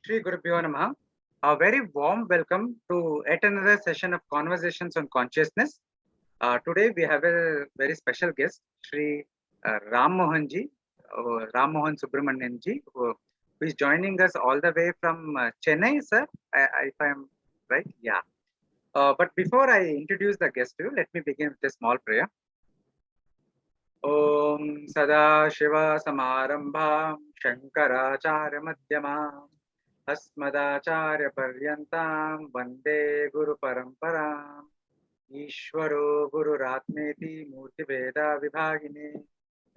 Shri Gurubhyo Namaha. A very warm welcome to yet another session of Conversations on Consciousness. Today we have a very special guest, Shri Rammohan ji, Rammohan Subramaniam ji, who is joining us all the way from Chennai, sir, if I am right. Yeah. But before I introduce the guest to you, let me begin with a small prayer. Om Sada Shiva Samarambha Shankaracharya Madhyama Asmadacharya Paryantam Vande Guru Paramparam Ishvaro Guru Ratmeti Murti Veda Vibhagine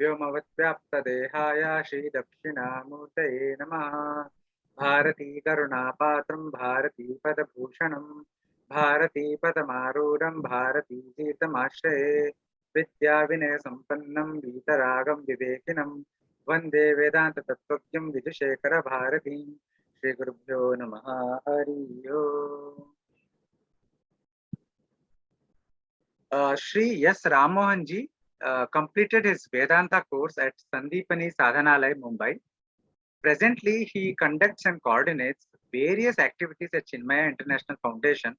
Vyomavat Vyapta Dehaya Shri Dakshina Murtaye Namaha Bharati Karuna Patram Bharati Padabhushanam Bharati Padamarudam Bharati Jitamashraye Vidya Vinaya Sampannam Vitaragam Vivekinam Vande Vedanta Tattvakyam Vidushekara Bharati Shri Gurubhyo Namaha Hari Om. Shri S. Rammohan ji completed his Vedanta course at Sandipani Sadhanalaya, Mumbai. Presently, he conducts and coordinates various activities at Chinmaya International Foundation,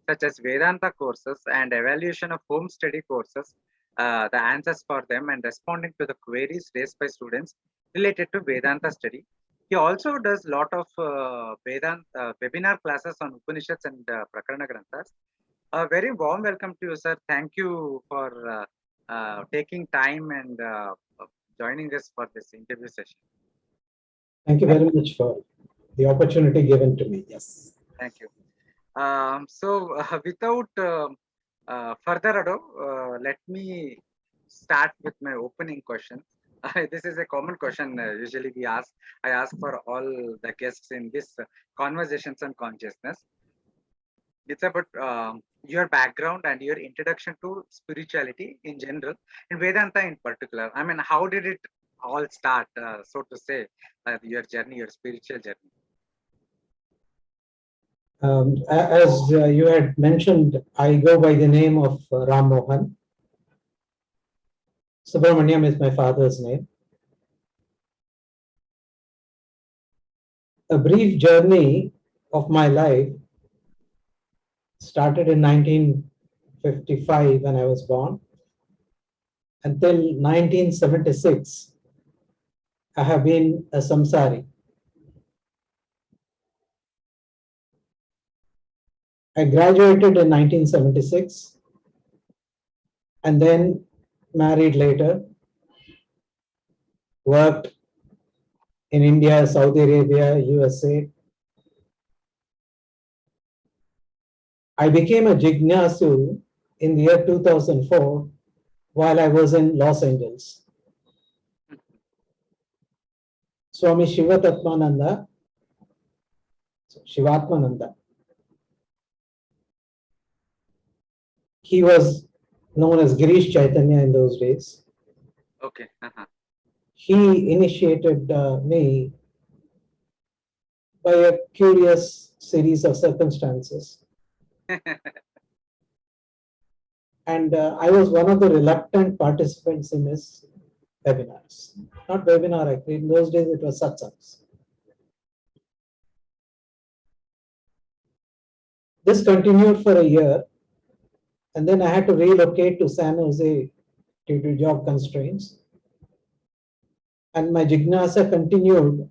such as Vedanta courses and evaluation of home study courses, the answers for them, and responding to the queries raised by students related to Vedanta study. He also does a lot of Vedanta webinar classes on Upanishads and Prakarana Granthas. A very warm welcome to you, sir. Thank you for taking time and joining us for this interview session. Thank you very much for the opportunity given to me. Yes. Thank you. Without further ado, let me start with my opening question. This is a common question. Usually, I ask for all the guests in this conversations on consciousness. It's about your background and your introduction to spirituality in general, and Vedanta in particular. I mean, how did it all start, so to say, your journey, your spiritual journey? As you had mentioned, I go by the name of Rammohan. Subramaniam is my father's name. A brief journey of my life started in 1955 when I was born. Until 1976, I have been a samsari. I graduated in 1976 and then married later, worked in India, Saudi Arabia, USA. I became a jignasu in the year 2004 while I was in Los Angeles. Swami Shivatmananda, he was known as Girish Chaitanya in those days. Okay. He initiated me by a curious series of circumstances. And I was one of the reluctant participants in his webinars. Not webinar, actually. In those days, it was satsangs. This continued for a year. And then I had to relocate to San Jose due to job constraints. And my jignasa continued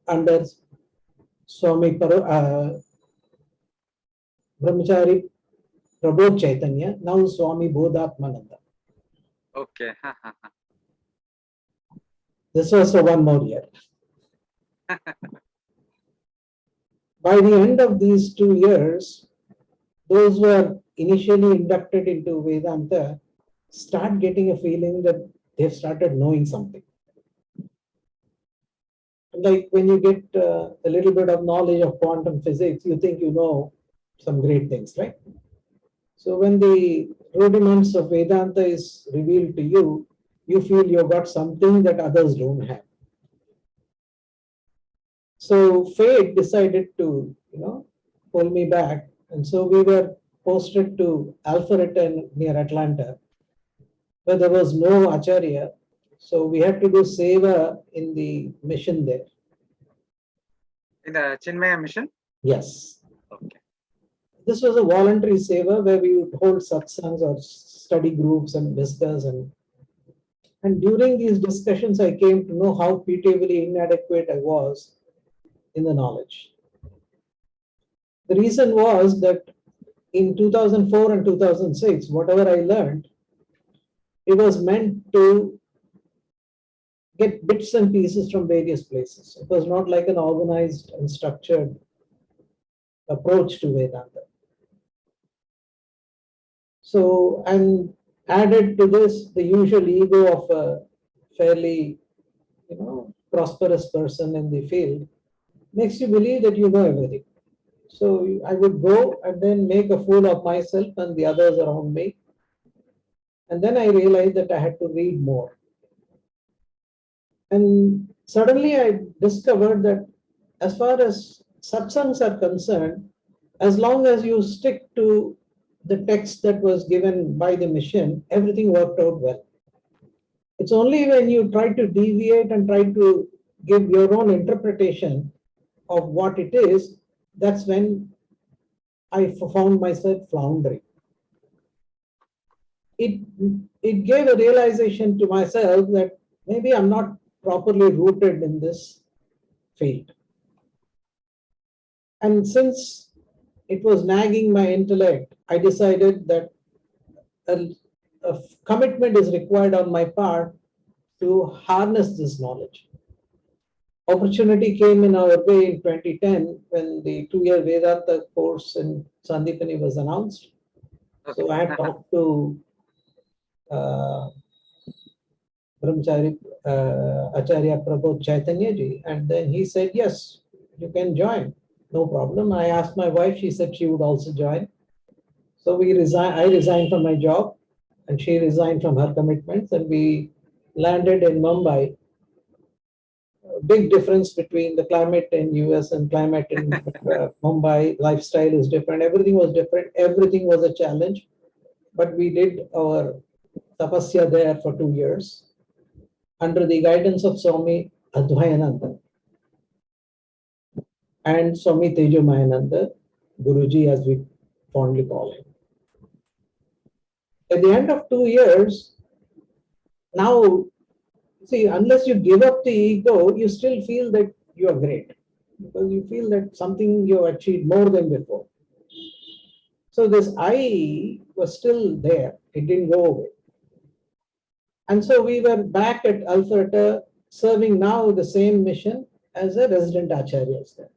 under Swami Brahmachari Prabodh Chaitanya, now Swami Bodhatmananda. Okay. This was for one more year. By the end of these 2 years, those who are initially inducted into Vedanta start getting a feeling that they've started knowing something. Like when you get a little bit of knowledge of quantum physics, you think you know some great things, right? So when the rudiments of Vedanta is revealed to you, you feel you've got something that others don't have. So fate decided to, pull me back. And so we were posted to Alpharetta near Atlanta, where there was no Acharya. So we had to do seva in the mission there. In the Chinmaya mission? Yes. Okay. This was a voluntary seva where we would hold satsangs or study groups and discuss. And during these discussions, I came to know how pitiably inadequate I was in the knowledge. The reason was that in 2004 and 2006, whatever I learned, it was meant to get bits and pieces from various places. It was not like an organized and structured approach to Vedanta. So, and added to this, the usual ego of a fairly, prosperous person in the field makes you believe that you know everything. So I would go and then make a fool of myself and the others around me. And then I realized that I had to read more. And suddenly I discovered that as far as satsangs are concerned, as long as you stick to the text that was given by the mission, everything worked out well. It's only when you try to deviate and try to give your own interpretation of what it is, that's when I found myself floundering. It gave a realization to myself that maybe I'm not properly rooted in this field. And since it was nagging my intellect, I decided that a commitment is required on my part to harness this knowledge. Opportunity came in our way in 2010 when the 2-year Vedanta course in Sandipani was announced. Okay. So I had talked to Brahmachari Acharya Prabodh Chaitanya ji, and then he said, yes, you can join, no problem. I asked my wife, she said she would also join. So I resigned from my job and she resigned from her commitments, and we landed in Mumbai. Big difference between the climate in US and climate in Mumbai. Lifestyle is different. Everything was different. Everything was a challenge. But we did our tapasya there for 2 years under the guidance of Swami Advaita and Swami Tejomayananda, Guruji as we fondly call him. At the end of 2 years, now, see, unless you give up the ego, you still feel that you are great because you feel that something you achieved more than before. So this I was still there. It didn't go away. And so we were back at Alberta serving now the same mission as a resident acharyas there.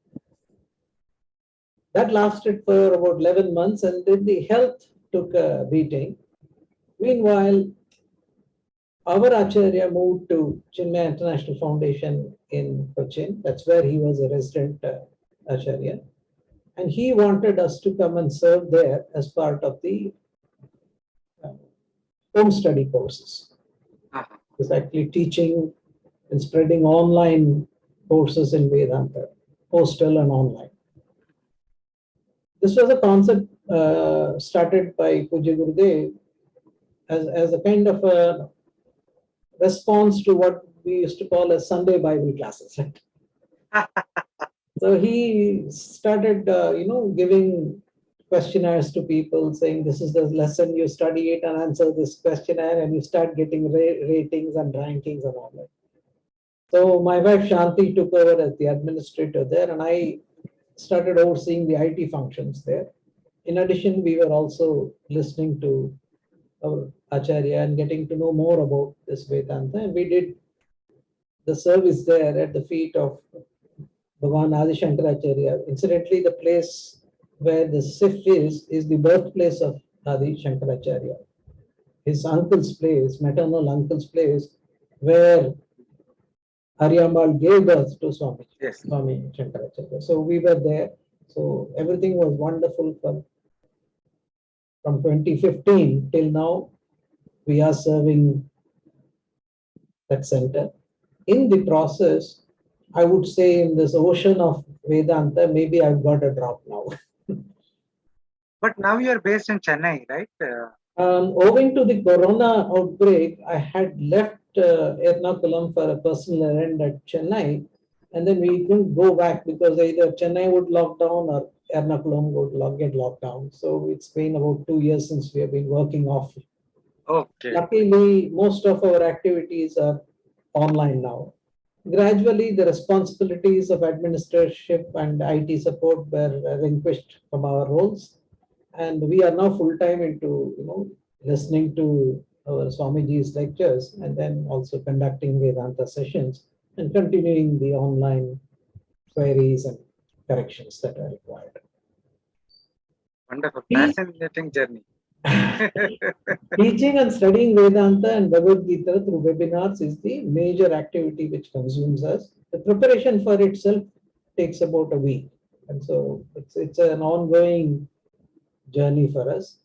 That lasted for about 11 months, and then the health took a beating. Meanwhile, our Acharya moved to Chinmaya International Foundation in Cochin. That's where he was a resident Acharya. And he wanted us to come and serve there as part of the home study courses. He's actually teaching and spreading online courses in Vedanta, postal and online. This was a concept started by Pujya Gurudev as a kind of a response to what we used to call as Sunday Bible classes. Right? So he started, giving questionnaires to people saying, this is the lesson, you study it and answer this questionnaire, and you start getting ratings and rankings and all that. So my wife Shanti took over as the administrator there, and I started overseeing the IT functions there. In addition, we were also listening to our Acharya and getting to know more about this Vedanta. And we did the service there at the feet of Bhagavan Adi Shankaracharya. Incidentally, the place where the SIF is the birthplace of Adi Shankaracharya. His uncle's place, maternal uncle's place, where Haryambal gave birth to Swami, Yes. Swami Shankaracharya. So we were there. So everything was wonderful from 2015 till now. We are serving that center. In the process, I would say in this ocean of Vedanta, maybe I've got a drop now. But now you are based in Chennai, right? Owing to the corona outbreak, I had left Ernakulam for a personal errand at Chennai, And then we couldn't go back because either Chennai would lock down or Ernakulam would get locked down. So it's been about 2 years since we have been working off. Okay. Luckily, most of our activities are online now. Gradually, the responsibilities of administratorship and IT support were relinquished from our roles, and we are now full time into listening to our Swamiji's lectures and then also conducting Vedanta sessions and continuing the online queries and corrections that are required. Wonderful, fascinating journey. Teaching and studying Vedanta and Bhagavad Gita through webinars is the major activity which consumes us. The preparation for itself takes about a week. And so it's an ongoing journey for us.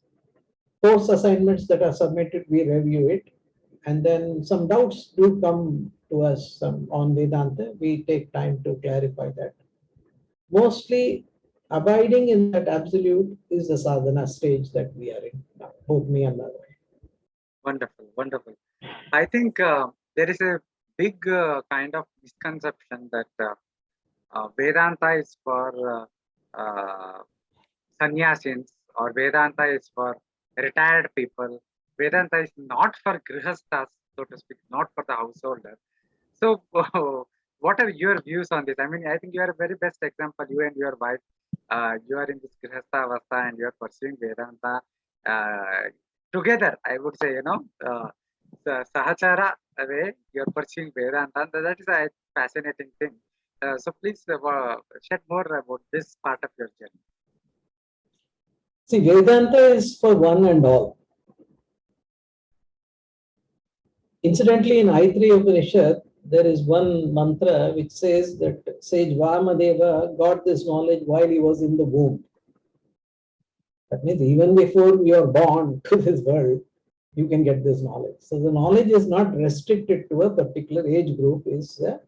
Course assignments that are submitted, we review it. And then some doubts do come to us on Vedanta. We take time to clarify that. Mostly abiding in that absolute is the sadhana stage that we are in now, both me and my wife. Wonderful, wonderful. I think there is a big kind of misconception that Vedanta is for sannyasins, or Vedanta is for retired people. Vedanta is not for grihasthas, so to speak, not for the householder. So, what are your views on this? I mean, I think you are a very best example. You and your wife, you are in this grihastha avastha and you are pursuing Vedanta together. I would say, sahachara way you are pursuing Vedanta. That is a fascinating thing. So please shed more about this part of your journey. See, Vedanta is for one and all. Incidentally, in I3 Upanishad, there is one mantra which says that sage Vamadeva got this knowledge while he was in the womb. That means even before you are born to this world, you can get this knowledge. So the knowledge is not restricted to a particular age group, is a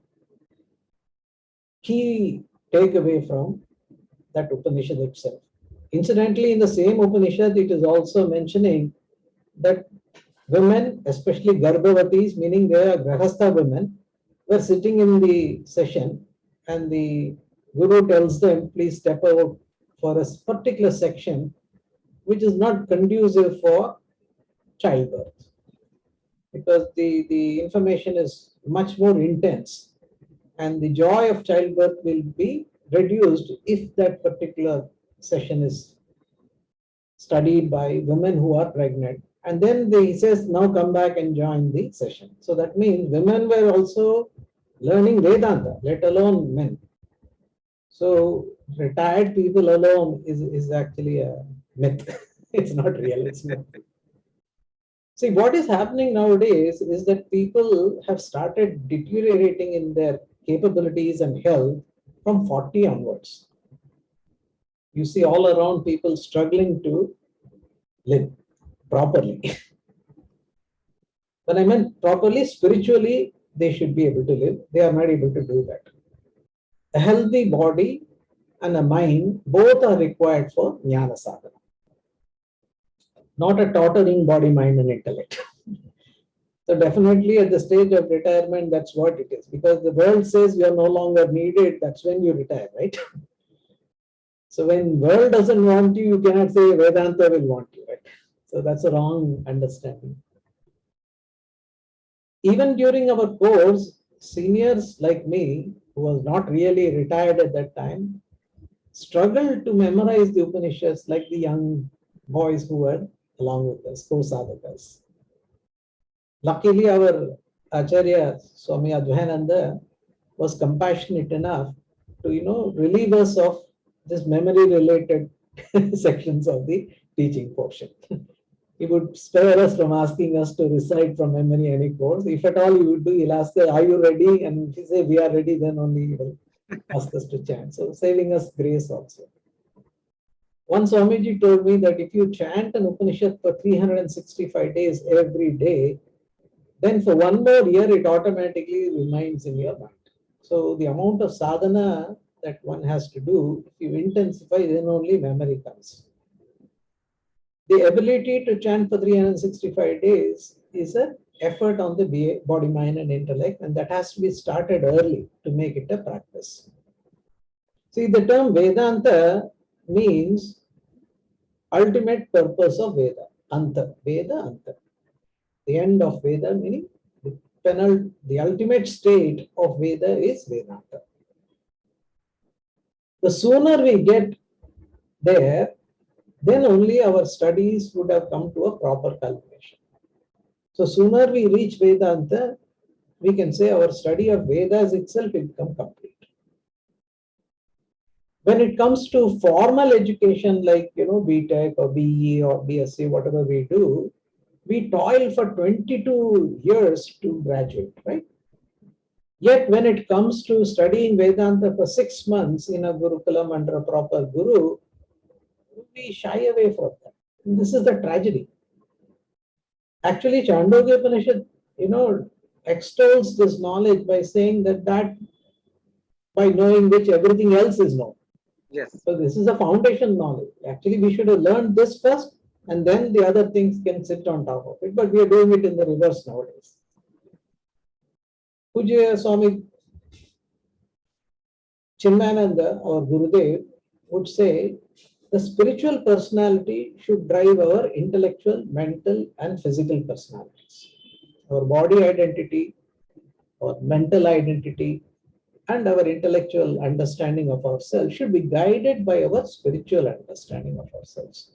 key takeaway from that Upanishad itself. Incidentally, in the same Upanishad, it is also mentioning that women, especially Garbhavatis, meaning they are Grahastha women, were sitting in the session and the Guru tells them, please step out for a particular section which is not conducive for childbirth, because the information is much more intense and the joy of childbirth will be reduced if that particular session is studied by women who are pregnant. And then he says, now come back and join the session. So that means women were also learning Vedanta, let alone men. So retired people alone is actually a myth. It's not real, it's myth. See, what is happening nowadays is that people have started deteriorating in their capabilities and health from 40 onwards. You see all around people struggling to live properly. When I meant properly, spiritually, they should be able to live. They are not able to do that. A healthy body and a mind, both are required for jnana sadhana. Not a tottering body, mind, and intellect. So definitely at the stage of retirement, that's what it is. Because the world says you are no longer needed, that's when you retire, right? So when world doesn't want you, you cannot say Vedanta will want you, right? So that's a wrong understanding. Even during our course, seniors like me, who was not really retired at that time, struggled to memorize the Upanishads like the young boys who were along with us, co-sadhakas. Luckily, our Acharya, Swami Advaita, was compassionate enough to, relieve us of this memory-related sections of the teaching portion. He would spare us from asking us to recite from memory any course. If at all he would do, he'll ask us, are you ready? And if he say we are ready, then only he will ask us to chant. So saving us grace also. One Swamiji told me that if you chant an Upanishad for 365 days every day, then for one more year, it automatically remains in your mind. So the amount of sadhana that one has to do, if you intensify, then only memory comes. The ability to chant for 365 days is a effort on the body, mind, and intellect, and that has to be started early to make it a practice. See, the term Vedanta means ultimate purpose of Veda. Anta, Veda, Anta. The end of Veda meaning the ultimate state of Veda is Vedanta. The sooner we get there, then only our studies would have come to a proper culmination. So sooner we reach Vedanta, we can say our study of Vedas itself will become complete. When it comes to formal education like BTech or BE or BSc, whatever we do, we toil for 22 years to graduate, right? Yet when it comes to studying Vedanta for 6 months in a Gurukulam under a proper guru, we shy away from that. And this is the tragedy. Actually, Chandogya Upanishad, extols this knowledge by saying that by knowing which everything else is known. Yes. So this is a foundation knowledge. Actually, we should have learned this first, and then the other things can sit on top of it. But we are doing it in the reverse nowadays. Pujya Swami Chinmayananda or Gurudev would say the spiritual personality should drive our intellectual, mental, and physical personalities. Our body identity, our mental identity, and our intellectual understanding of ourselves should be guided by our spiritual understanding of ourselves.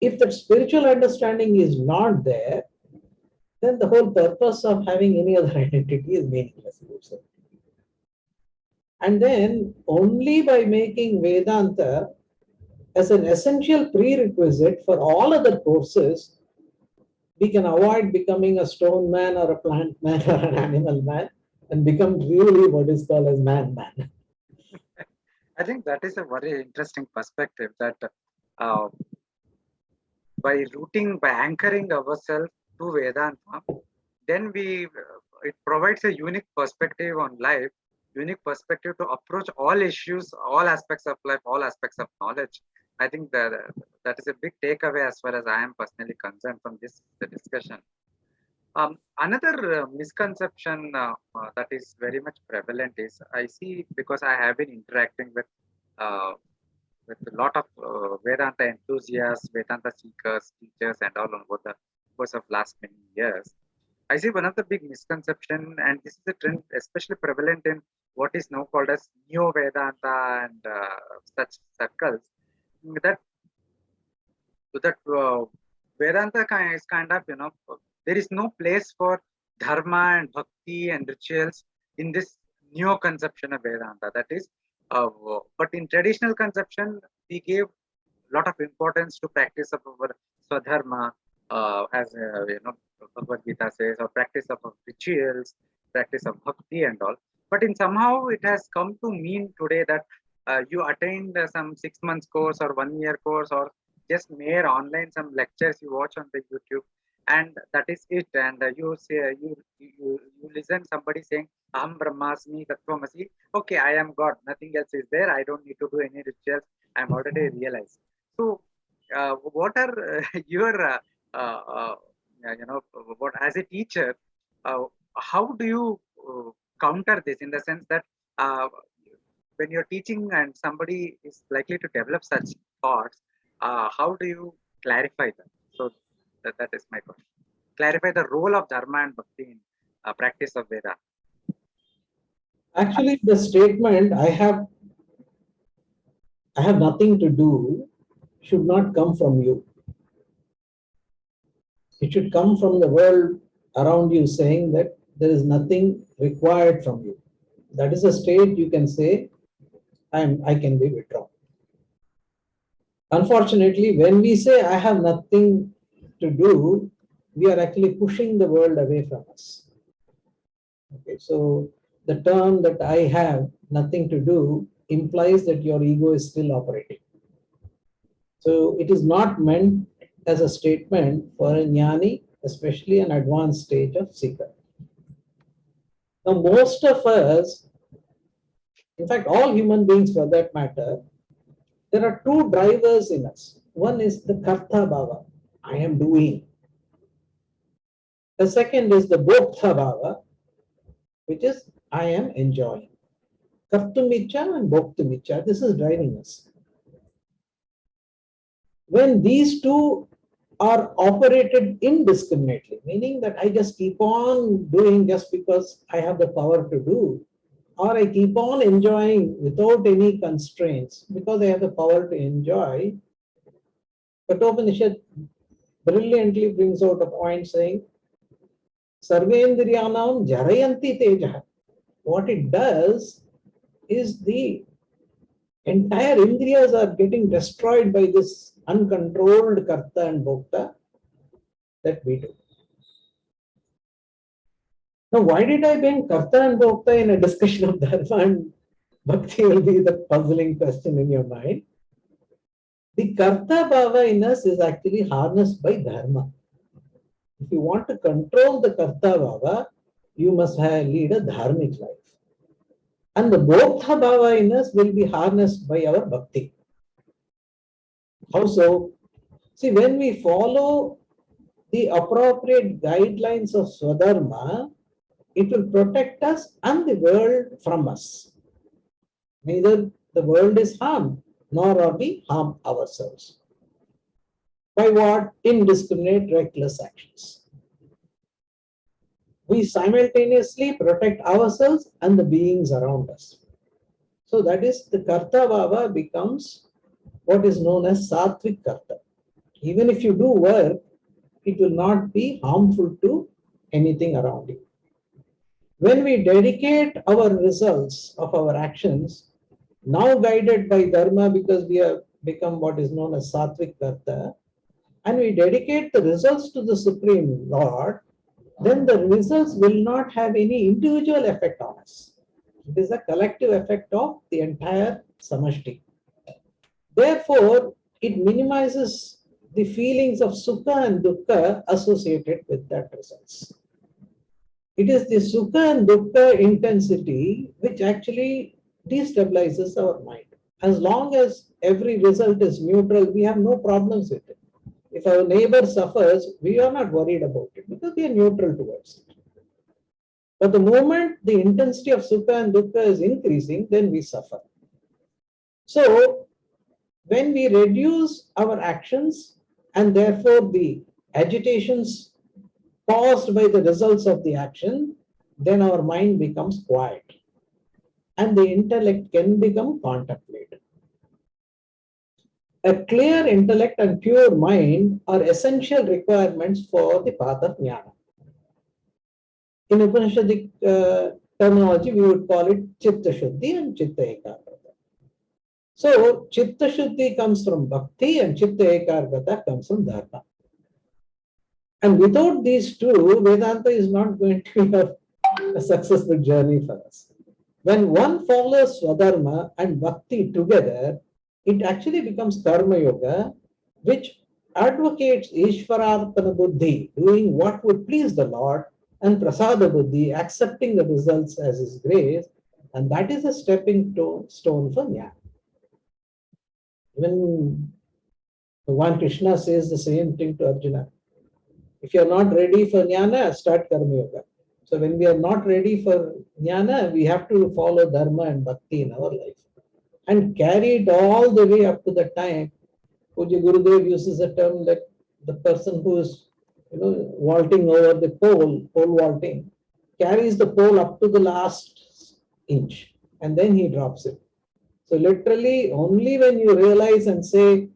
If that spiritual understanding is not there, then the whole purpose of having any other identity is meaningless. And then only by making Vedanta as an essential prerequisite for all other courses, we can avoid becoming a stone man or a plant man or an animal man and become really what is called as man. I think that is a very interesting perspective that uh, by anchoring ourselves to Vedanta, then it provides a unique perspective on life, unique perspective to approach all issues, all aspects of life, all aspects of knowledge. I think that is a big takeaway as far as I am personally concerned from this discussion. Another misconception that is very much prevalent is I see, because I have been interacting uh, with a lot of Vedanta enthusiasts, Vedanta seekers, teachers, and all over the course of last many years. I see one of the big misconception, and this is a trend especially prevalent in what is now called as Neo Vedanta and such circles, that Vedanta is kind of, there is no place for Dharma and Bhakti and rituals in this neo conception of Vedanta. That is, but in traditional conception, we gave a lot of importance to practice of our Swadharma, as Bhagavad Gita says, or practice of rituals, practice of Bhakti and all. But in somehow it has come to mean today that you attained some 6 months course or 1 year course, or just mere online some lectures you watch on the YouTube, and that is it. And you say you listen somebody saying Aham Brahmasmi Tattvamasi. Okay, I am God. Nothing else is there. I don't need to do any rituals. I am already realized. So, what are your what as a teacher? How do you counter this in the sense that when you're teaching and somebody is likely to develop such thoughts, how do you clarify them? So that is my question. Clarify the role of Dharma and Bhakti in practice of Veda. Actually, the statement I have nothing to do should not come from you. It should come from the world around you saying that there is nothing required from you. That is a state you can say, I can be withdrawn. Unfortunately, when we say I have nothing to do, we are actually pushing the world away from us. Okay, so the term that I have nothing to do implies that your ego is still operating. So it is not meant as a statement for a jnani, especially an advanced stage of seeker. Now, most of us, in fact, all human beings for that matter, there are two drivers in us. One is the karta bhava, I am doing. The second is the Bhoktha Bhava, which is I am enjoying. Kartumicha and Bhoktumicha, this is driving us. When these two are operated indiscriminately, meaning that I just keep on doing just because I have the power to do, or I keep on enjoying without any constraints because I have the power to enjoy, Kathopanishad brilliantly brings out a point saying, Sarvendriyanam jarayanti tejaha. What it does is the entire indriyas are getting destroyed by this uncontrolled karta and bhokta that we do. Now, why did I bring karta and bhokta in a discussion of dharma and bhakti will be the puzzling question in your mind. The karta bhava in us is actually harnessed by dharma. If you want to control the karta bhava, you must lead a dharmic life. And the bhoktha bhava in us will be harnessed by our bhakti. How so? See, when we follow the appropriate guidelines of Swadharma, it will protect us and the world from us. Neither the world is harmed, nor are we harm ourselves. By what? Indiscriminate, reckless actions. We simultaneously protect ourselves and the beings around us. So that is the karta bhava becomes what is known as sattvic karta. Even if you do work, it will not be harmful to anything around you. When we dedicate our results of our actions, now guided by dharma because we have become what is known as sattvic karta, and we dedicate the results to the Supreme Lord, then the results will not have any individual effect on us. It is a collective effect of the entire samashti. Therefore, it minimizes the feelings of sukha and dukkha associated with that results. It is the sukha and dukkha intensity which actually destabilizes our mind. As long as every result is neutral, we have no problems with it. If our neighbor suffers, we are not worried about it because we are neutral towards it. But the moment the intensity of sukha and dukkha is increasing, then we suffer. So, when we reduce our actions and therefore the agitations caused by the results of the action, then our mind becomes quiet and the intellect can become contemplative. A clear intellect and pure mind are essential requirements for the path of jnana. In Upanishadic terminology, we would call it chitta shuddhi and chitta ekagrata. So, chitta shuddhi comes from bhakti and chitta ekagrata comes from dharma. And without these two, Vedanta is not going to be a successful journey for us. When one follows Swadharma and Bhakti together, it actually becomes Karma Yoga, which advocates Ishvararpana Buddhi, doing what would please the Lord, and Prasada Buddhi, accepting the results as His grace, and that is a stepping stone for Jnana. When Bhagavan Krishna says the same thing to Arjuna, if you are not ready for Jnana, start Karma Yoga. So when we are not ready for Jnana, we have to follow Dharma and Bhakti in our life. And carry it all the way up to the time. Puja Gurudev uses a term that the person who is vaulting over the pole vaulting, carries the pole up to the last inch and then he drops it. So literally only when you realize and say,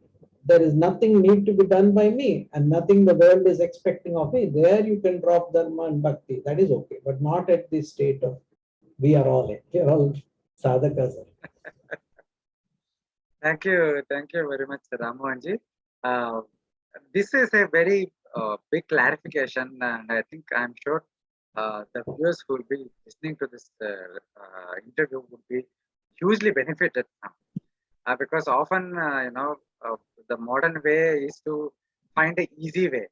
there is nothing need to be done by me and nothing the world is expecting of me, there you can drop Dharma and Bhakti. That is okay, but not at the state of we are all sadhakas. Thank you very much, Rammohanji. This is a very big clarification, and I think I'm sure the viewers who will be listening to this interview would be hugely benefited now. Because often, the modern way is to find an easy way,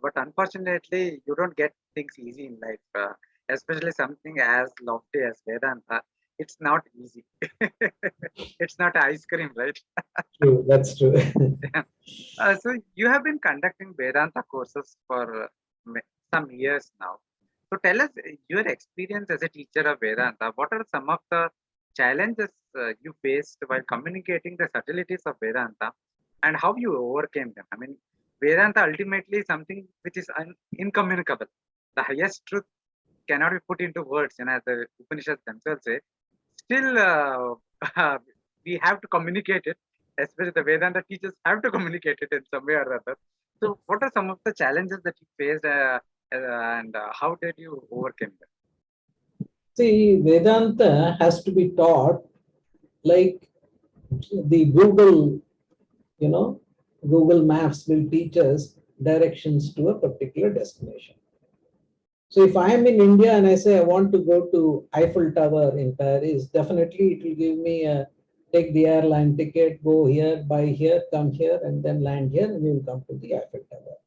but unfortunately, you don't get things easy in life, especially something as lofty as Vedanta. It's not easy. It's not ice cream, right? True, that's true. So you have been conducting Vedanta courses for some years now. So tell us your experience as a teacher of Vedanta. What are some of the challenges you faced while communicating the subtleties of Vedanta, and how you overcame them? I mean, Vedanta ultimately is something which is incommunicable. The highest truth cannot be put into words, and as the Upanishads themselves say, still we have to communicate it, especially the Vedanta teachers have to communicate it in some way or other. So what are some of the challenges that you faced, and how did you overcome them? See, Vedanta has to be taught like the Google Maps will teach us directions to a particular destination. So if I am in India and I say I want to go to Eiffel Tower in Paris, definitely it will give me take the airline ticket, go here, buy here, come here, and then land here, and you will come to the Eiffel Tower.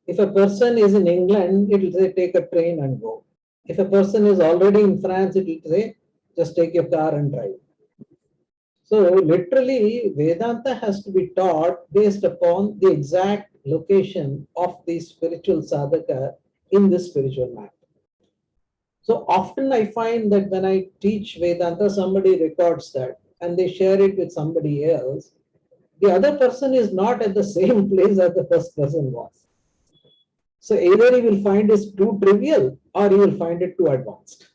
If a person is in England, it will say take a train and go. If a person is already in France, it will say just take your car and drive. So literally, Vedanta has to be taught based upon the exact location of the spiritual sadhaka in the spiritual map. So often I find that when I teach Vedanta, somebody records that and they share it with somebody else. The other person is not at the same place as the first person was. So either he will find it too trivial or he will find it too advanced,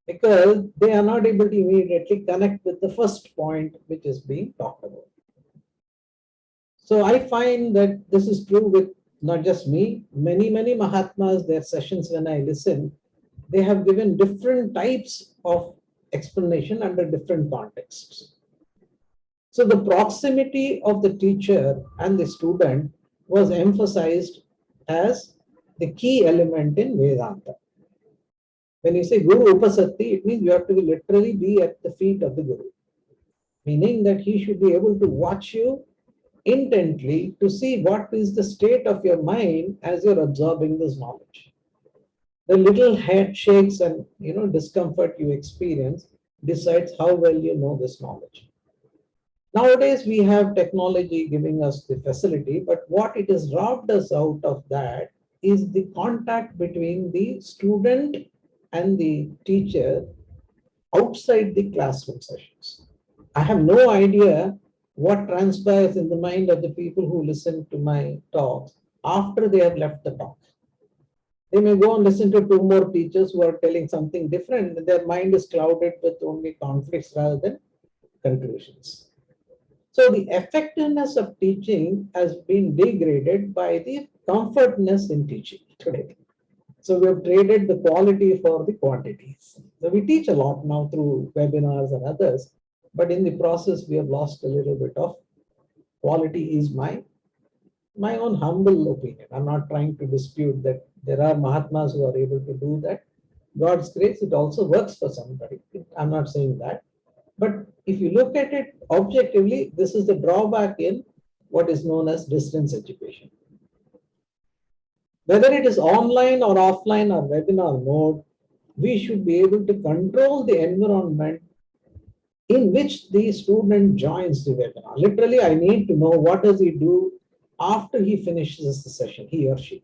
because they are not able to immediately connect with the first point which is being talked about. So I find that this is true with not just me, many Mahatmas, their sessions when I listen, they have given different types of explanation under different contexts. So the proximity of the teacher and the student was emphasized as the key element in Vedanta. When you say Guru Upasatti, it means you have to literally be at the feet of the Guru, meaning that he should be able to watch you intently to see what is the state of your mind as you're absorbing this knowledge. The little head shakes and discomfort you experience decides how well you know this knowledge. Nowadays, we have technology giving us the facility, but what it has robbed us out of that is the contact between the student and the teacher outside the classroom sessions. I have no idea what transpires in the mind of the people who listen to my talks after they have left the talk. They may go and listen to two more teachers who are telling something different, and their mind is clouded with only conflicts rather than conclusions. So the effectiveness of teaching has been degraded by the comfortness in teaching today. So we have traded the quality for the quantities. So we teach a lot now through webinars and others, but in the process we have lost a little bit of quality is my own humble opinion. I'm not trying to dispute that there are Mahatmas who are able to do that. God's grace, it also works for somebody. I'm not saying that. But if you look at it objectively, this is the drawback in what is known as distance education. Whether it is online or offline or webinar mode, we should be able to control the environment in which the student joins the webinar. Literally, I need to know what does he do after he finishes the session, he or she.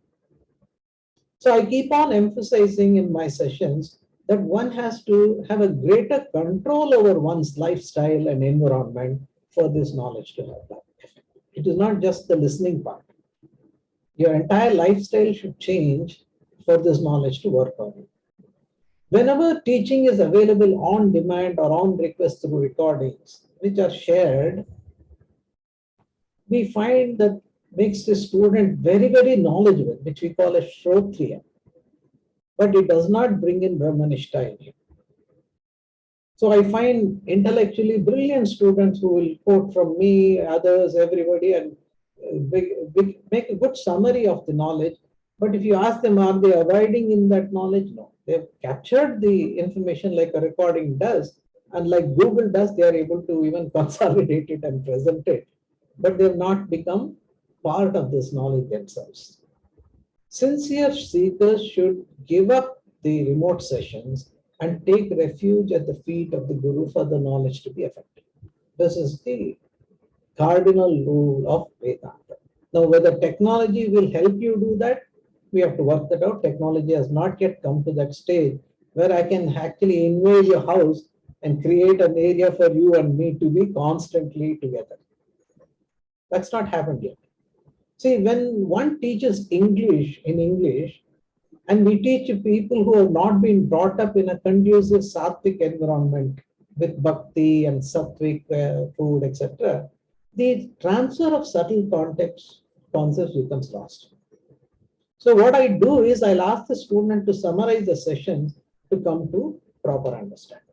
So I keep on emphasizing in my sessions that one has to have a greater control over one's lifestyle and environment for this knowledge to happen. It is not just the listening part. Your entire lifestyle should change for this knowledge to work on you. Whenever teaching is available on demand or on request through recordings, which are shared, we find that makes the student very knowledgeable, which we call a Shrotriya. But it does not bring in Brahmanishta in him. So I find intellectually brilliant students who will quote from me, others, everybody, and make a good summary of the knowledge. But if you ask them, are they abiding in that knowledge? No. They've captured the information like a recording does. And like Google does, they are able to even consolidate it and present it. But they've not become part of this knowledge themselves. Sincere seekers should give up the remote sessions and take refuge at the feet of the Guru for the knowledge to be effective. This is the cardinal rule of Vedanta. Now, whether technology will help you do that, We have to work that out. Technology has not yet come to that stage where I can actually invade your house and create an area for you and me to be constantly together. That's not happened yet. See, when one teaches English in English, and we teach people who have not been brought up in a conducive sattvic environment with bhakti and sattvic food, etc., the transfer of subtle concepts becomes lost. So what I do is I'll ask the student to summarize the sessions to come to proper understanding.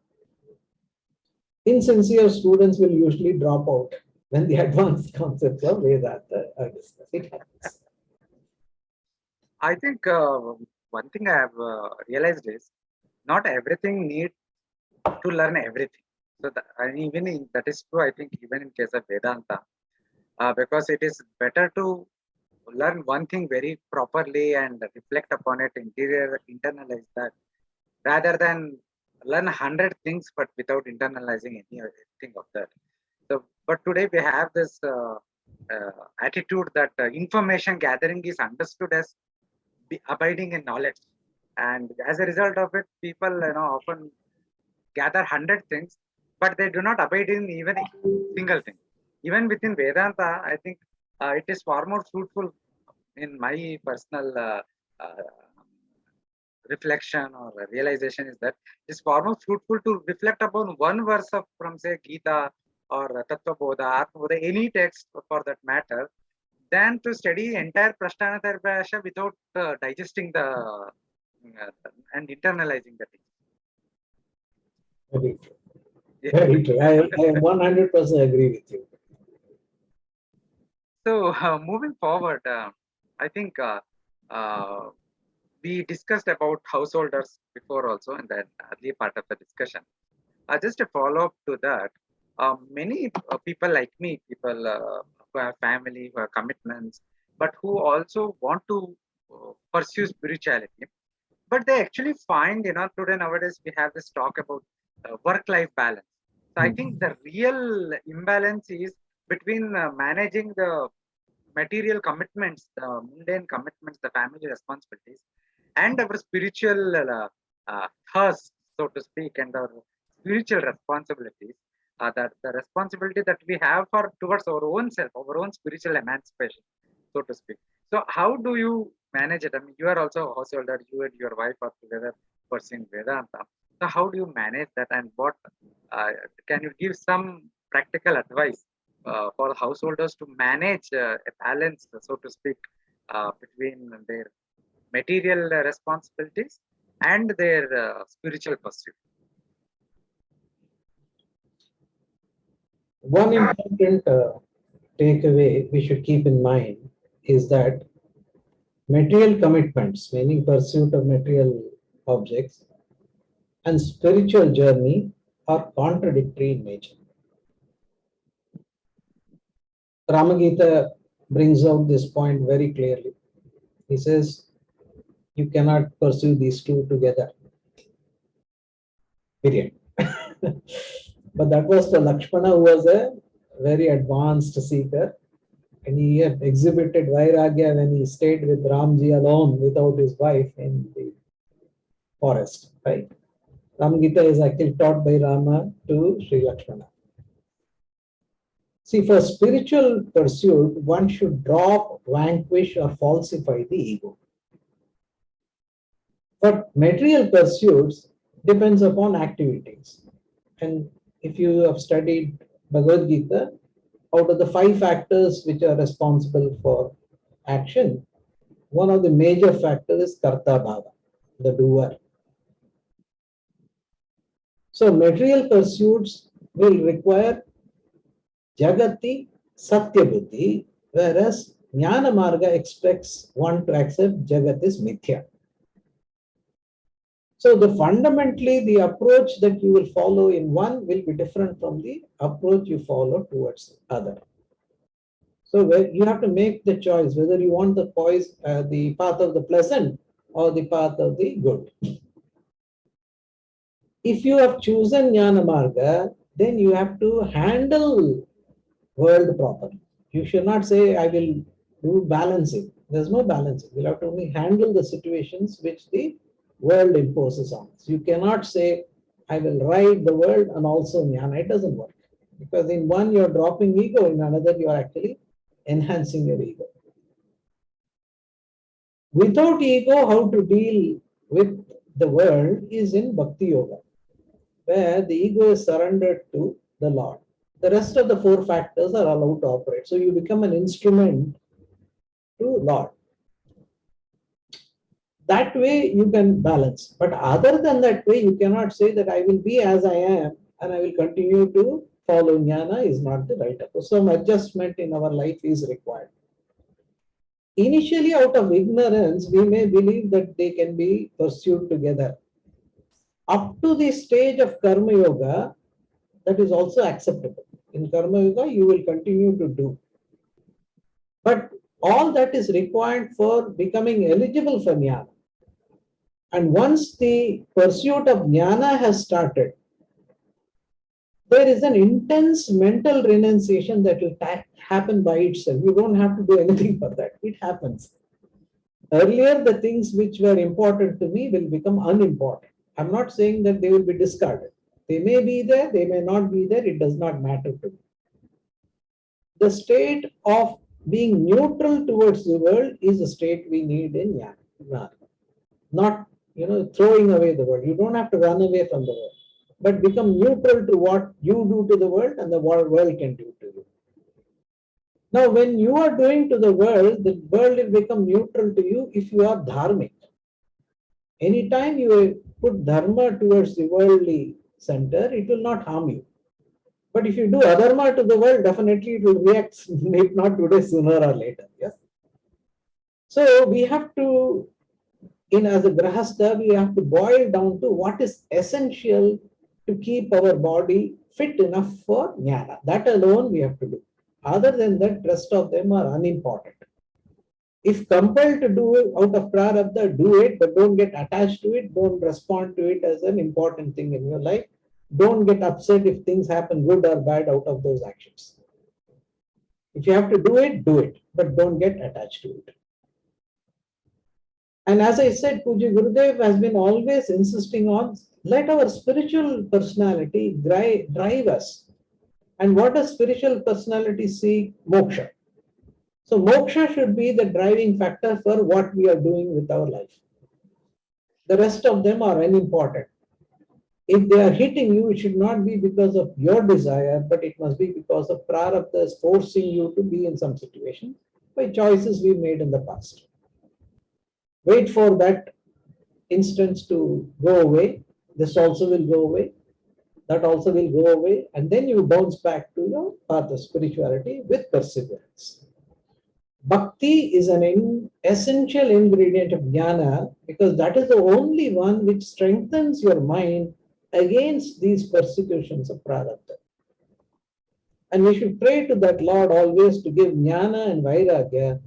Insincere students will usually drop out when the advanced concepts of Vedanta are discussed. It happens. I think one thing I have realized is not everything needs to learn everything. So and even that is true. I think even in case of Vedanta, because it is better to learn one thing very properly and reflect upon it, internalize that, rather than learn 100 things but without internalizing anything of that. So, but today we have this attitude that information gathering is understood as abiding in knowledge, and as a result of it, people often gather 100 things, but they do not abide in even a single thing. Even within Vedanta, I think it is far more fruitful, in my personal reflection or realization, is that it's far more fruitful to reflect upon one verse of from say Gita or Tattva Bodha, Atma Bodha, any text for that matter, than to study entire Prasthana Bhasha without digesting and internalizing the text. Very true. Very true. I 100% agree with you. So moving forward, I think we discussed about householders before also in the early part of the discussion. Just a follow-up to that, many people like me, people who have family, who have commitments, but who also want to pursue spirituality, but they actually find, today nowadays we have this talk about work-life balance. So I think the real imbalance is between managing the material commitments, the mundane commitments, the family responsibilities, and our spiritual thirst, so to speak, and our spiritual responsibilities. That the responsibility that we have for towards our own self, our own spiritual emancipation, so to speak. So, how do you manage it? I mean, you are also a householder. You and your wife are together pursuing Vedanta. So, how do you manage that? And what can you give some practical advice for householders to manage a balance, so to speak, between their material responsibilities and their spiritual pursuit? One important takeaway we should keep in mind is that material commitments, meaning pursuit of material objects, and spiritual journey are contradictory in nature. Ramagita brings out this point very clearly. He says, you cannot pursue these two together. Period. But that was for Lakshmana, who was a very advanced seeker, and he had exhibited Vairagya when he stayed with Ramji alone without his wife in the forest. Right? Ramagita is actually taught by Rama to Sri Lakshmana. See, for spiritual pursuit, one should drop, vanquish, or falsify the ego. But material pursuits depends upon activities. And if you have studied Bhagavad Gita, out of the 5 factors which are responsible for action, one of the major factors is karta bhava, the doer. So material pursuits will require jagati satya buddhi, whereas jnana marga expects one to accept jagat is mithya. So fundamentally, the approach that you will follow in one will be different from the approach you follow towards other. So you have to make the choice whether you want the path of the pleasant or the path of the good. If you have chosen Jnana Marga, then you have to handle world properly. You should not say, I will do balancing. There's no balancing. We'll have to only handle the situations which the world imposes on us. You cannot say, I will ride the world and also jnana. It doesn't work. Because in one you're dropping ego, in another you are actually enhancing your ego. Without ego, how to deal with the world is in Bhakti Yoga, where the ego is surrendered to the Lord. The rest of the four factors are allowed to operate. So you become an instrument to Lord. That way you can balance. But other than that way, you cannot say that I will be as I am and I will continue to follow jnana is not the right approach. Some adjustment in our life is required. Initially, out of ignorance, we may believe that they can be pursued together. Up to the stage of Karma Yoga, that is also acceptable. In Karma Yoga, you will continue to do. But all that is required for becoming eligible for jnana. And once the pursuit of jnana has started, there is an intense mental renunciation that will happen by itself. You don't have to do anything for that. It happens. Earlier, the things which were important to me will become unimportant. I'm not saying that they will be discarded. They may be there, they may not be there. It does not matter to me. The state of being neutral towards the world is a state we need in jnana. Not throwing away the world. You don't have to run away from the world, but become neutral to what you do to the world and the world can do to you. Now, when you are doing to the world will become neutral to you if you are dharmic. Anytime you put dharma towards the worldly center, it will not harm you. But if you do adharma to the world, definitely it will react, if not today, sooner or later. Yes. So we have to, as a grahastha, we have to boil down to what is essential to keep our body fit enough for jnana. That alone we have to do. Other than that, rest of them are unimportant. If compelled to do it out of prarabdha, do it, but don't get attached to it. Don't respond to it as an important thing in your life. Don't get upset if things happen good or bad out of those actions. If you have to do it, but don't get attached to it. And as I said, Puji Gurudev has been always insisting on let our spiritual personality drive us. And what does spiritual personality seek? Moksha. So moksha should be the driving factor for what we are doing with our life. The rest of them are unimportant. If they are hitting you, it should not be because of your desire, but it must be because of prarabdha forcing you to be in some situation by choices we made in the past. Wait for that instance to go away. This also will go away. That also will go away. And then you bounce back to your path of spirituality with perseverance. Bhakti is an essential ingredient of jnana because that is the only one which strengthens your mind against these persecutions of prarabdha. And we should pray to that Lord always to give jnana and vairagya,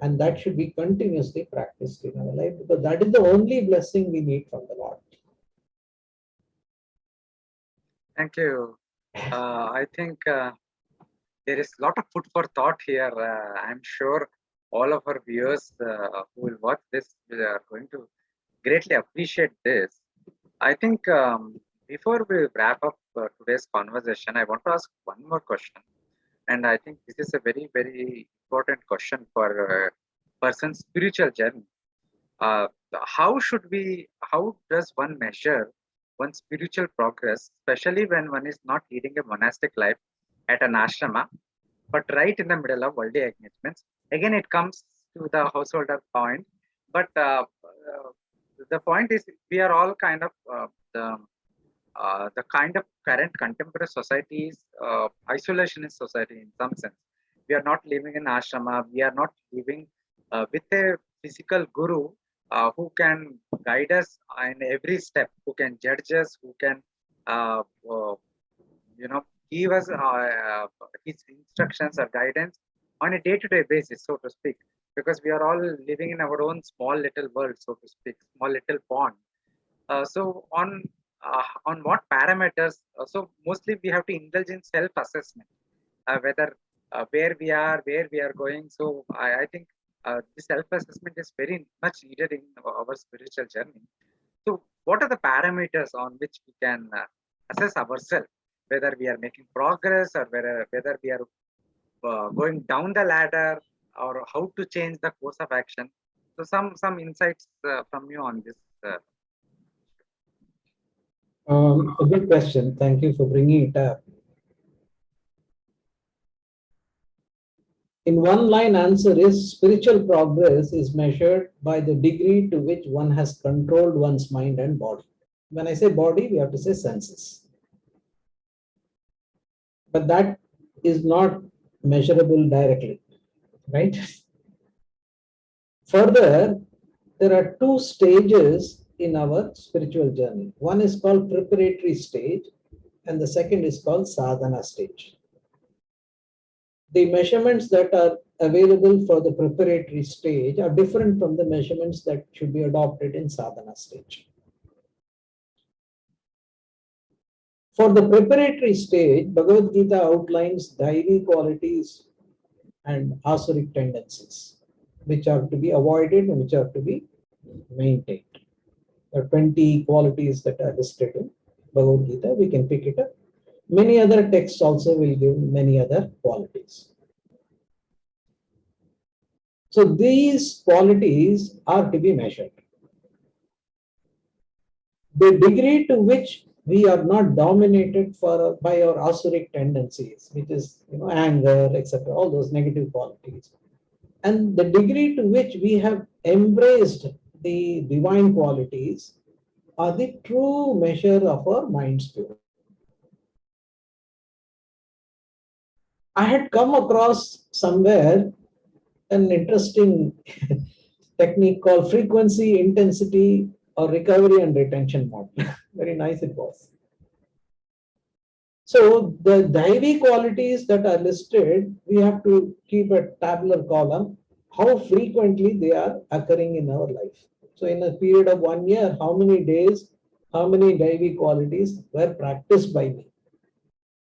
and that should be continuously practiced in our life because that is the only blessing we need from the Lord. Thank you. I think there is a lot of food for thought here. I'm sure all of our viewers who will watch this are going to greatly appreciate this. I think before we wrap up today's conversation, I want to ask one more question. And I think this is a very, very important question for a person's spiritual journey. How does one measure one's spiritual progress, especially when one is not leading a monastic life at an ashrama, but right in the middle of worldly engagements? Again, it comes to the householder point, but the point is we are all kind of the kind of current contemporary society is isolationist society in some sense. We are not living in ashrama. We are not living with a physical guru who can guide us in every step, who can judge us, who can give us his instructions or guidance on a day-to-day basis, so to speak. Because we are all living in our own small little world, so to speak, small little pond. So on what parameters? So mostly we have to indulge in self-assessment, whether where we are going. So I think this self-assessment is very much needed in our spiritual journey. So, what are the parameters on which we can assess ourselves, whether we are making progress or whether we are going down the ladder, or how to change the course of action? So, some insights from you on this. A good question. Thank you for bringing it up. In one line answer is spiritual progress is measured by the degree to which one has controlled one's mind and body. When I say body, we have to say senses. But that is not measurable directly, right? Further, there are two stages in our spiritual journey. One is called preparatory stage, and the second is called sadhana stage. The measurements that are available for the preparatory stage are different from the measurements that should be adopted in sadhana stage. For the preparatory stage, Bhagavad Gita outlines daivi qualities and asuric tendencies, which are to be avoided and which are to be maintained. There are 20 qualities that are listed in Bhagavad Gita. We can pick it up. Many other texts also will give many other qualities. So these qualities are to be measured. The degree to which we are not dominated by our asuric tendencies, which is anger, etc., all those negative qualities, and the degree to which we have embraced the divine qualities are the true measure of our mind spirit. I had come across somewhere an interesting technique called frequency, intensity, or recovery and retention model. Very nice it was. So the daivi qualities that are listed, we have to keep a tabular column, how frequently they are occurring in our life. So in a period of 1 year, how many days, how many daivi qualities were practiced by me?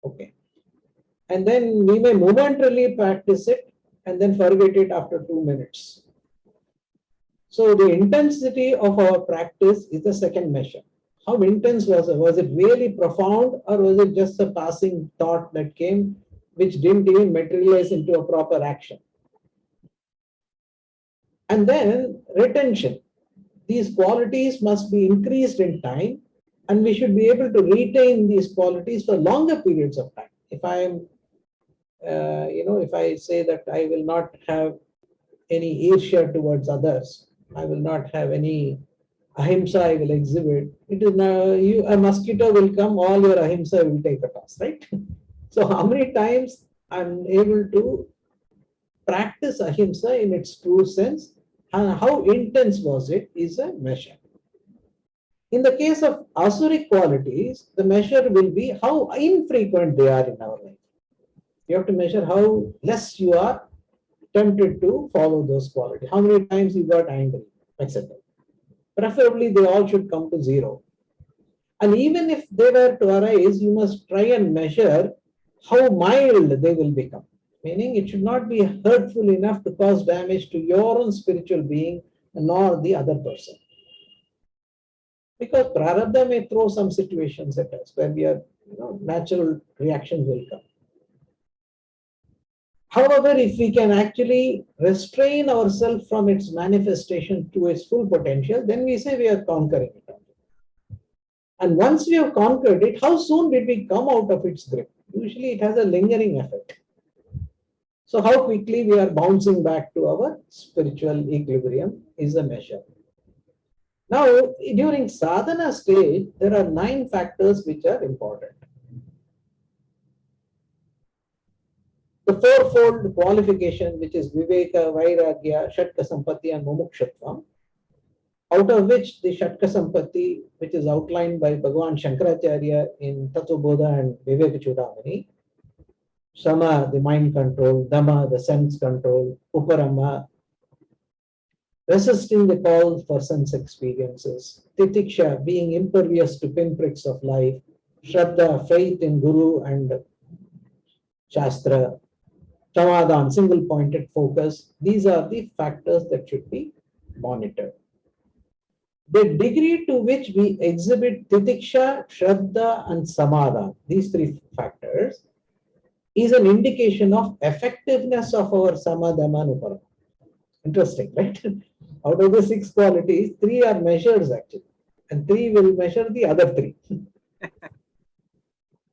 Okay. And then we may momentarily practice it and then forget it after 2 minutes. So the intensity of our practice is the second measure. How intense was it? Was it really profound, or was it just a passing thought that came which didn't even materialize into a proper action? And then retention. These qualities must be increased in time, and we should be able to retain these qualities for longer periods of time. If I am, if I say that I will not have any irsha towards others, I will not have any ahimsa I will exhibit. It is a mosquito will come, all your ahimsa will take a toss, right? So how many times I'm able to practice ahimsa in its true sense, and how intense was it is a measure. In the case of asuric qualities, the measure will be how infrequent they are in our life. You have to measure how less you are tempted to follow those qualities, how many times you got angry, etc. Preferably, they all should come to zero. And even if they were to arise, you must try and measure how mild they will become. Meaning, it should not be hurtful enough to cause damage to your own spiritual being nor the other person. Because prarabdha may throw some situations at us where we are, natural reactions will come. However, if we can actually restrain ourselves from its manifestation to its full potential, then we say we are conquering it. And once we have conquered it, how soon did we come out of its grip? Usually it has a lingering effect. So how quickly we are bouncing back to our spiritual equilibrium is a measure. Now, during sadhana stage, there are 9 factors which are important. The fourfold qualification, which is Viveka, Vairagya, Shatka Sampatti, and Mumukshutvam, out of which the Shatka Sampatti, which is outlined by Bhagavan Shankaracharya in Tattvabodha and Viveka Chudamani, Sama, the mind control, Dhamma, the sense control, Uparama, resisting the call for sense experiences, Titiksha, being impervious to pinpricks of life, Shraddha, faith in Guru and Shastra, samadhan, single pointed focus. These are the factors that should be monitored. The degree to which we exhibit titiksha, shraddha, and samadhan, these three factors, is an indication of effectiveness of our samadhana uparama. Interesting, right? Out of the 6 qualities, 3 are measures actually, and 3 will measure the other 3.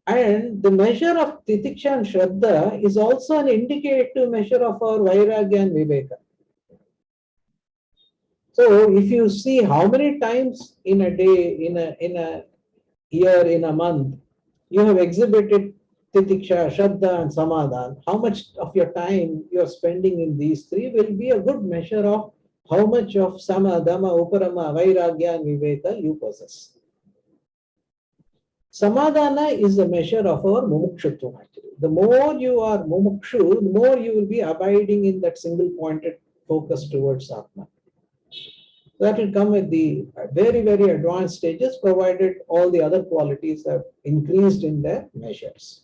And the measure of titiksha and shraddha is also an indicative measure of our vairagya and viveka. So if you see how many times in a day, in a year, in a month, you have exhibited titiksha, shraddha, and samadhan, how much of your time you are spending in these 3 will be a good measure of how much of sama, dhamma, uparama, vairagya, and viveka you possess. Samadhana is a measure of our mumukshutvam actually. The more you are mumukshu, the more you will be abiding in that single pointed focus towards Atma. That will come at the very, very advanced stages, provided all the other qualities have increased in their measures.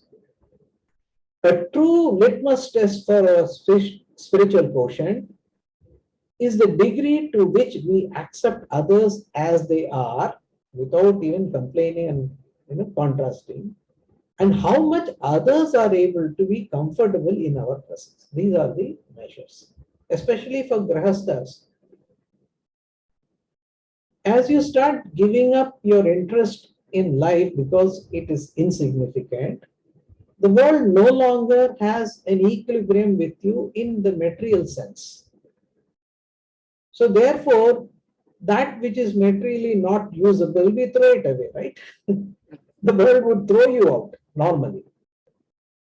A true litmus test for a spiritual quotient is the degree to which we accept others as they are without even complaining and contrasting, and how much others are able to be comfortable in our presence. These are the measures, especially for grahasthas. As you start giving up your interest in life because it is insignificant, the world no longer has an equilibrium with you in the material sense. So therefore, that which is materially not usable, we throw it away, right? The world would throw you out normally.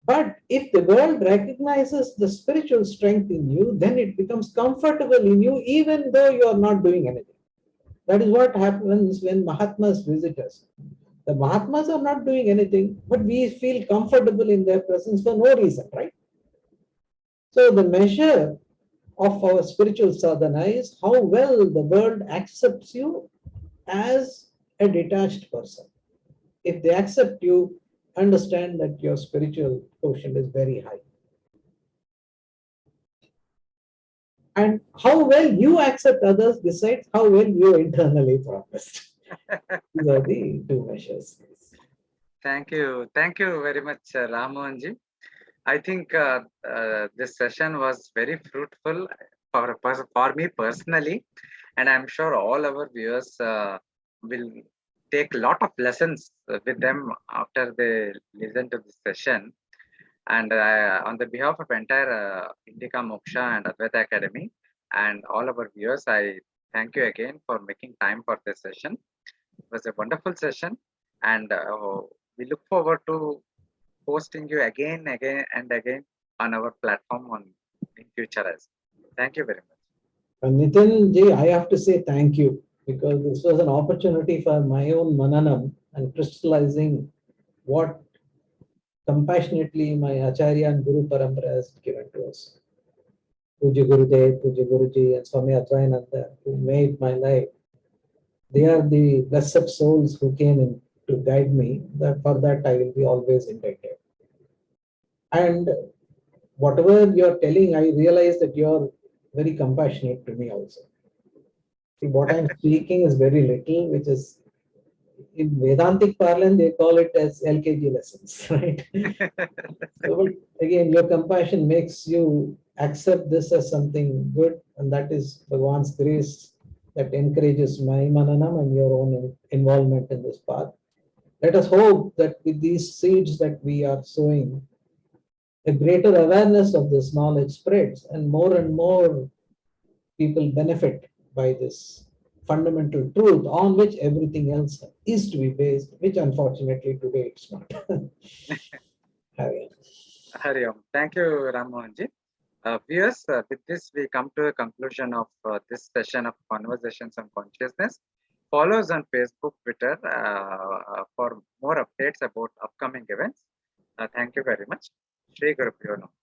But if the world recognizes the spiritual strength in you, then it becomes comfortable in you, even though you are not doing anything. That is what happens when Mahatmas visit us. The Mahatmas are not doing anything, but we feel comfortable in their presence for no reason, right? So the measure of our spiritual sadhana is how well the world accepts you as a detached person. If they accept you, understand that your spiritual quotient is very high. And how well you accept others decides how well you internally progress. These are the 2 measures. Thank you very much, Rammohan ji. I think this session was very fruitful for me personally, and I'm sure all our viewers will take a lot of lessons with them after they listen to this session. And on the behalf of entire Indica Moksha and Advaita Academy and all our viewers, I thank you again for making time for this session. It was a wonderful session, and we look forward to hosting you again and again on our platform in future as well. Thank you very much. Nitin ji, I have to say thank you, because this was an opportunity for my own mananam and crystallizing what compassionately my Acharya and Guru Parampara has given to us. Puja Gurudev, Puja Guruji, and Swami Advaita, who made my life. They are the blessed souls who came in to guide me. For that I will be always indebted. And whatever you're telling, I realize that you're very compassionate to me also. See, what I'm speaking is very little, which is in Vedantic parlance, they call it as LKG lessons, right? So again, your compassion makes you accept this as something good, and that is Bhagwan's grace that encourages my mananam and your own involvement in this path. Let us hope that with these seeds that we are sowing, a greater awareness of this knowledge spreads, and more people benefit by this fundamental truth on which everything else is to be based, which unfortunately today it's not. Hari Om. Thank you, Rammohan ji. Viewers, with this we come to a conclusion of this session of Conversations on Consciousness. Follow us on Facebook, Twitter for more updates about upcoming events. Thank you very much. Shri Guru Pyo Namaha.